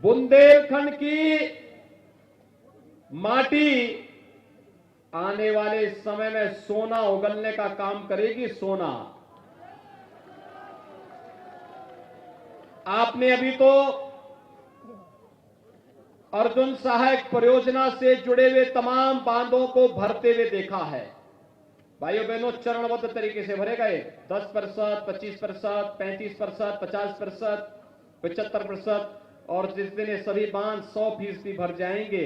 बुंदेलखंड की माटी आने वाले समय में सोना उगलने का काम करेगी। सोना आपने अभी तो अर्जुन सहायक परियोजना से जुड़े हुए तमाम बांधों को भरते हुए देखा है। भाइयों बहनों, चरणबद्ध तरीके से भरे गए 10%, 25%, 35%, 50%, 75%, और जिस दिन ये सभी बांध 100% भर जाएंगे,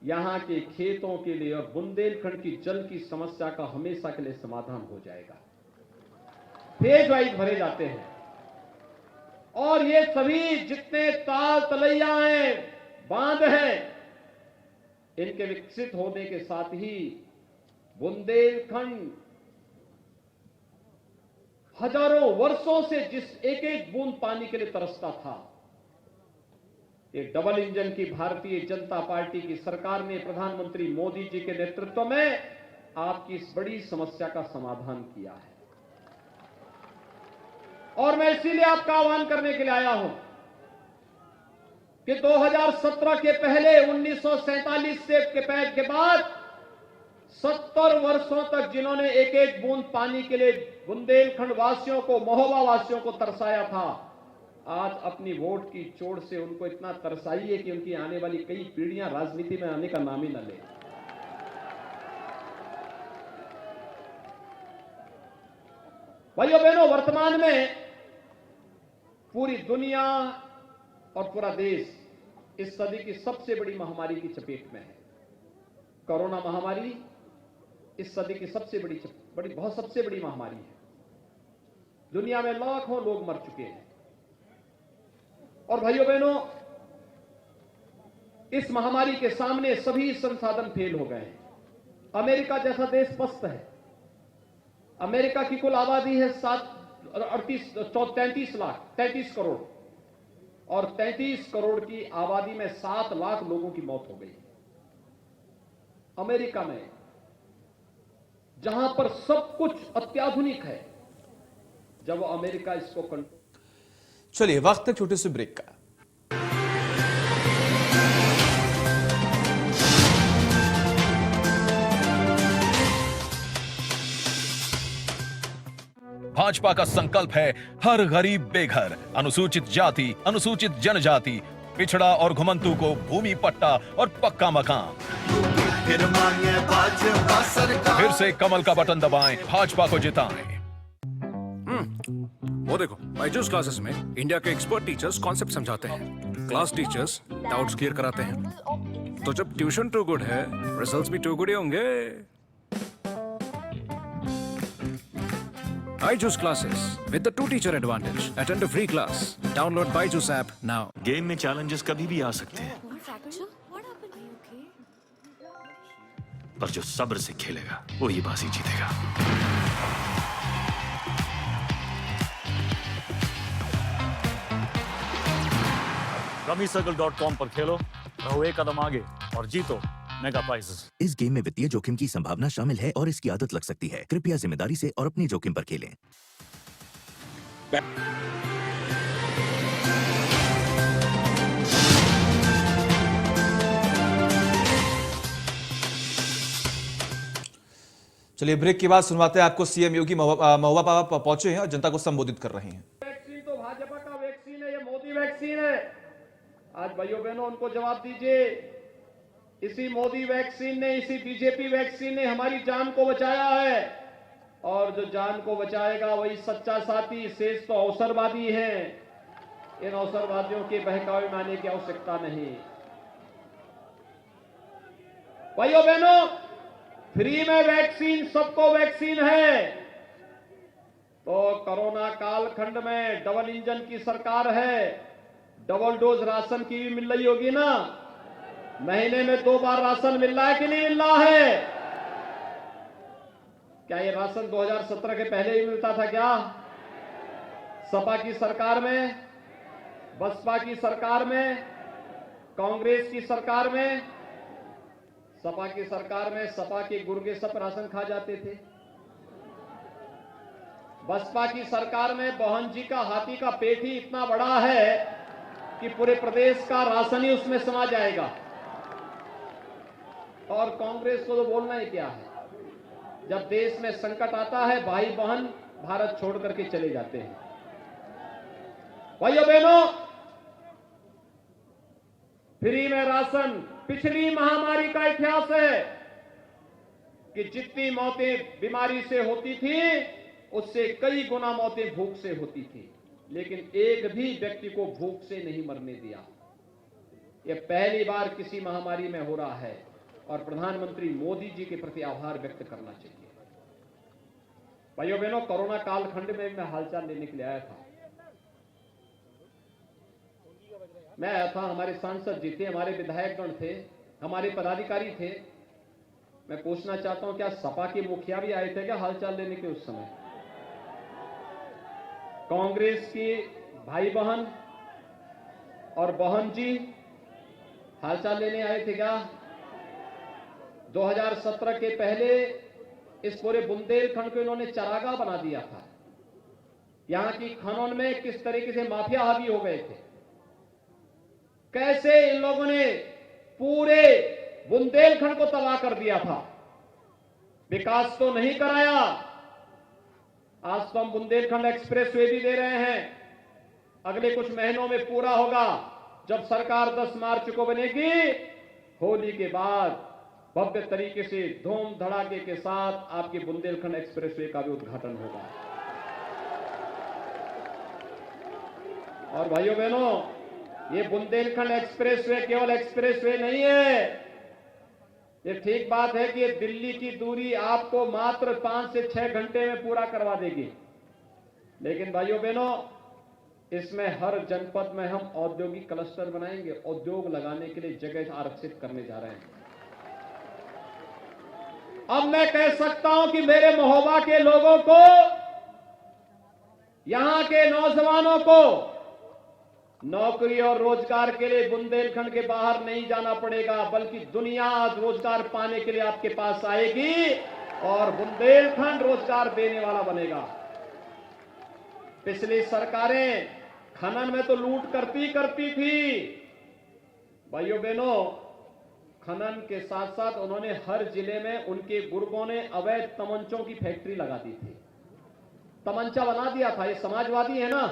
यहां के खेतों के लिए और बुंदेलखंड की जल की समस्या का हमेशा के लिए समाधान हो जाएगा। फेज वाइज भरे जाते हैं और ये सभी जितने ताल तलैया हैं, बांध हैं, इनके विकसित होने के साथ ही बुंदेलखंड हजारों वर्षों से जिस एक एक बूंद पानी के लिए तरसता था, एक डबल इंजन की भारतीय जनता पार्टी की सरकार ने प्रधानमंत्री मोदी जी के नेतृत्व में आपकी इस बड़ी समस्या का समाधान किया है। और मैं इसीलिए आपका आह्वान करने के लिए आया हूं कि 2017 के पहले 1947 से के बाद 70 वर्षों तक जिन्होंने एक एक बूंद पानी के लिए बुंदेलखंड वासियों को, महोबा वासियों को तरसाया था, आज अपनी वोट की चोट से उनको इतना तरसाइए कि उनकी आने वाली कई पीढ़ियां राजनीति में आने का नाम ही न ले। भाइयों बहनों, वर्तमान में पूरी दुनिया और पूरा देश इस सदी की सबसे बड़ी महामारी की चपेट में है। कोरोना महामारी इस सदी की सबसे बड़ी महामारी है। दुनिया में लाखों लोग मर चुके हैं। और भाइयों बहनों, इस महामारी के सामने सभी संसाधन फेल हो गए हैं। अमेरिका जैसा देश पस्त है। अमेरिका की कुल आबादी है 33 करोड़, और 33 करोड़ की आबादी में 7 लाख लोगों की मौत हो गई। अमेरिका में, जहां पर सब कुछ अत्याधुनिक है, जब अमेरिका इसको कंट्रोल। चलिए वक्त है छोटे से ब्रेक का। भाजपा का संकल्प है हर गरीब बेघर, अनुसूचित जाति, अनुसूचित जनजाति, पिछड़ा और घुमंतु को भूमि पट्टा और पक्का मकान। फिर से कमल का बटन दबाएं, भाजपा को जिताएं। वो देखो, बायजूस क्लासेस में इंडिया के एक्सपर्ट टीचर्स कॉन्सेप्ट समझाते हैं, क्लास टीचर्स डाउट्स क्लियर कराते हैं। तो जब ट्यूशन टू गुड है, रिजल्ट्स भी टू गुड ही होंगे। Byju's classes with the 2 teacher advantage. Attend a free class. Download Byju's app now. Game में चैलेंजेस कभी भी आ सकते हैं, पर जो सब्र से खेलेगा वही बाजी जीतेगा। rummycircle.com पर खेलो, रहो एक कदम आगे और जीतो मेगा प्राइजेस। इस गेम में वित्तीय जोखिम की संभावना शामिल है और इसकी आदत लग सकती है। कृपया जिम्मेदारी से और अपनी जोखिम पर खेलें। चलिए ब्रेक के बाद सुनवाते हैं आपको सीएम योगी महोबा पहुंचे हैं और जनता को संबोधित कर रहे हैं। वैक्सीन तो भाजपा का वैक्सीन है, ये मोदी वैक्सीन है। आज भाइयों बहनों उनको जवाब दीजिए। इसी मोदी वैक्सीन ने, इसी बीजेपी वैक्सीन ने हमारी जान को बचाया है, और जो जान को बचाएगा वही सच्चा साथी। शेष तो अवसरवादी हैं। इन अवसरवादियों के बहकावे में आने की आवश्यकता नहीं। भाइयों बहनों, फ्री में वैक्सीन, सबको वैक्सीन है। तो कोरोना कालखंड में डबल इंजन की सरकार है, डबल डोज राशन की भी मिल रही होगी ना। महीने में 2 बार राशन मिल रहा है कि नहीं मिल रहा है? क्या ये राशन 2017 के पहले ही मिलता था क्या? सपा की सरकार में, बसपा की सरकार में, कांग्रेस की सरकार में, सपा की सरकार में सपा के गुर्गे सब राशन खा जाते थे। बसपा की सरकार में बहन जी का हाथी का पेट ही इतना बड़ा है कि पूरे प्रदेश का राशन ही उसमें समा जाएगा। और कांग्रेस को तो बोलना ही क्या है, जब देश में संकट आता है भाई बहन भारत छोड़ करके चले जाते हैं। भाइयों बहनों, फ्री में राशन पिछली महामारी का इतिहास है कि जितनी मौतें बीमारी से होती थी उससे कई गुना मौतें भूख से होती थी, लेकिन एक भी व्यक्ति को भूख से नहीं मरने दिया। यह पहली बार किसी महामारी में हो रहा है और प्रधानमंत्री मोदी जी के प्रति आभार व्यक्त करना चाहिए। भाइयों बहनों, कोरोना कालखंड में मैं हालचाल लेने के लिए आया था। मैं आया था, हमारे सांसद जी थे, हमारे विधायकगण थे, हमारे पदाधिकारी थे। मैं पूछना चाहता हूं, क्या सपा के मुखिया भी आए थे क्या हालचाल लेने के उस समय? कांग्रेस की भाई बहन और बहन जी हालचाल लेने आए थे क्या? 2017 के पहले इस पूरे बुंदेलखंड को इन्होंने चरागाह बना दिया था। यहां की खनन में किस तरीके से माफिया हावी हो गए थे, कैसे इन लोगों ने पूरे बुंदेलखंड को तबाह कर दिया था। विकास तो नहीं कराया। आज तो हम बुंदेलखंड एक्सप्रेसवे भी दे रहे हैं, अगले कुछ महीनों में पूरा होगा। जब सरकार 10 मार्च को बनेगी, होली के बाद भव्य तरीके से धूम धड़ाके के साथ आपके बुंदेलखंड एक्सप्रेसवे का भी उद्घाटन होगा। और भाइयों बहनों, ये बुंदेलखंड एक्सप्रेसवे केवल एक्सप्रेसवे नहीं है। ये ठीक बात है कि ये दिल्ली की दूरी आपको मात्र 5 से 6 घंटे में पूरा करवा देगी, लेकिन भाइयों बहनों, इसमें हर जनपद में हम औद्योगिक क्लस्टर बनाएंगे। उद्योग लगाने के लिए जगह आरक्षित करने जा रहे हैं। अब मैं कह सकता हूं कि मेरे महोबा के लोगों को, यहां के नौजवानों को नौकरी और रोजगार के लिए बुंदेलखंड के बाहर नहीं जाना पड़ेगा, बल्कि दुनिया रोजगार पाने के लिए आपके पास आएगी और बुंदेलखंड रोजगार देने वाला बनेगा। पिछली सरकारें खनन में तो लूट करती थी। भाइयों बहनों, खनन के साथ साथ उन्होंने हर जिले में, उनके गुर्गों ने अवैध तमंचों की फैक्ट्री लगा दी थी, तमंचा बना दिया था। ये समाजवादी है ना,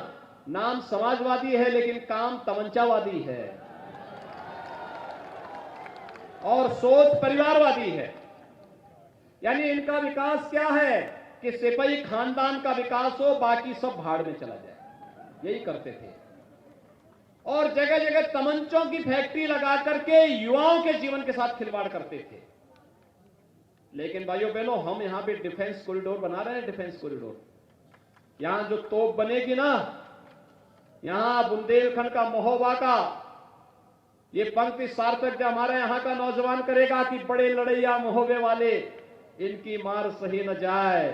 नाम समाजवादी है लेकिन काम तमंचावादी है और सोच परिवारवादी है। यानी इनका विकास क्या है कि सिपाही खानदान का विकास हो, बाकी सब भाड़ में चला जाए, यही करते थे। और जगह जगह तमंचों की फैक्ट्री लगा करके युवाओं के जीवन के साथ खिलवाड़ करते थे। लेकिन भाइयों बहनों, हम यहां पे डिफेंस कॉरिडोर बना रहे हैं। डिफेंस कॉरिडोर, यहां जो तोप बनेगी ना, यहां बुंदेलखंड का, महोबा का ये पंक्ति सार्थक जो हमारे यहां का नौजवान करेगा कि बड़े लड़ैया महोबे वाले, इनकी मार सही न जाए।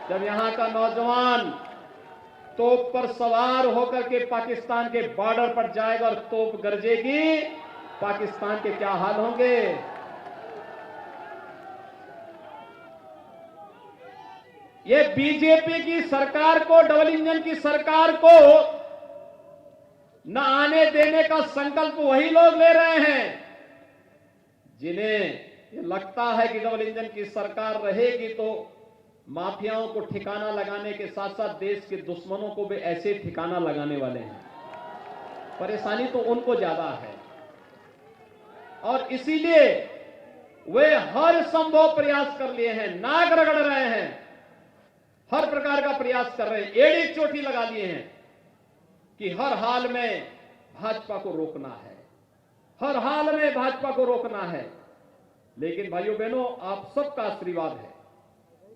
जब यहां का नौजवान तोप पर सवार होकर के पाकिस्तान के बॉर्डर पर जाएगा और तोप गरजेगी, पाकिस्तान के क्या हाल होंगे। ये बीजेपी की सरकार को, डबल इंजन की सरकार को न आने देने का संकल्प वही लोग ले रहे हैं जिन्हें ये लगता है कि डबल इंजन की सरकार रहेगी तो माफियाओं को ठिकाना लगाने के साथ साथ देश के दुश्मनों को भी ऐसे ठिकाना लगाने वाले हैं। परेशानी तो उनको ज्यादा है और इसीलिए वे हर संभव प्रयास कर लिए हैं, नाक रगड़ रहे हैं, हर प्रकार का प्रयास कर रहे हैं, एड़ी चोटी लगा लिए हैं कि हर हाल में भाजपा को रोकना है, हर हाल में भाजपा को रोकना है। लेकिन भाइयों बहनों, आप सबका आशीर्वाद है,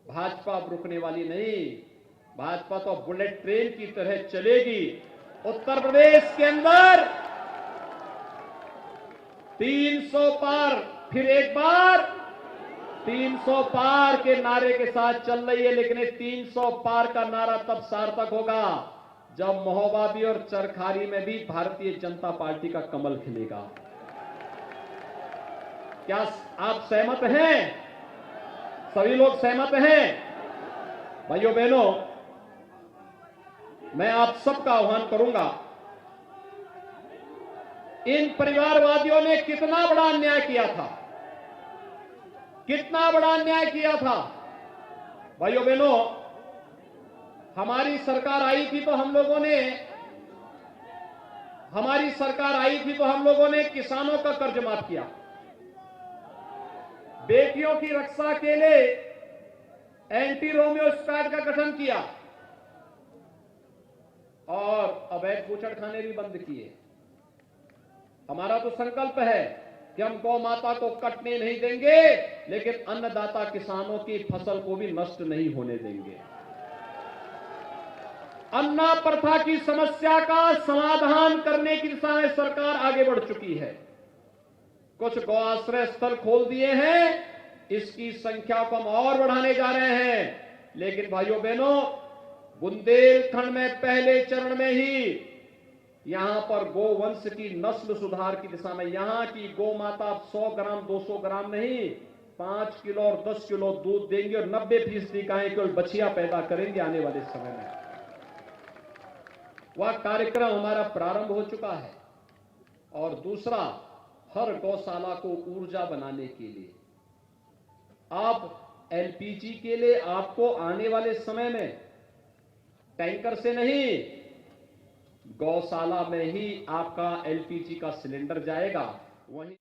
भाजपा अब रुकने वाली नहीं। भाजपा तो बुलेट ट्रेन की तरह चलेगी। उत्तर प्रदेश के अंदर 300 पार, फिर एक बार 300 पार के नारे के साथ चल रही है। लेकिन 300 पार का नारा तब सार्थक होगा जब महोबा और चरखारी में भी भारतीय जनता पार्टी का कमल खिलेगा। क्या आप सहमत हैं? सभी लोग सहमत हैं? भाइयों बहनों, मैं आप सबका आह्वान करूंगा इन परिवारवादियों ने कितना बड़ा अन्याय किया था, कितना बड़ा अन्याय किया था। भाइयों बहनों, हमारी सरकार आई थी तो हम लोगों ने किसानों का कर्ज माफ किया, बेटियों की रक्षा के लिए एंटी रोमियो स्क्वाड का गठन किया और अवैध बूचड़खाने भी बंद किए। हमारा तो संकल्प है कि हम गौ माता को कटने नहीं देंगे, लेकिन अन्नदाता किसानों की फसल को भी नष्ट नहीं होने देंगे। अन्ना प्रथा की समस्या का समाधान करने की दिशा में सरकार आगे बढ़ चुकी है। कुछ गौ आश्रय स्थल खोल दिए हैं, इसकी संख्या को हम और बढ़ाने जा रहे हैं। लेकिन भाइयों बहनों, बुंदेलखंड में पहले चरण में ही यहां पर गोवंश की नस्ल सुधार की दिशा में यहां की गौ माता 100 ग्राम 200 ग्राम नहीं 5 किलो और 10 किलो दूध देंगे और 90% गायें केवल बछिया पैदा करेंगे आने वाले समय में। वह कार्यक्रम हमारा प्रारंभ हो चुका है। और दूसरा, हर गौशाला को ऊर्जा बनाने के लिए आप एलपीजी के लिए आपको आने वाले समय में टैंकर से नहीं, गौशाला में ही आपका एलपीजी का सिलेंडर जाएगा। वहीं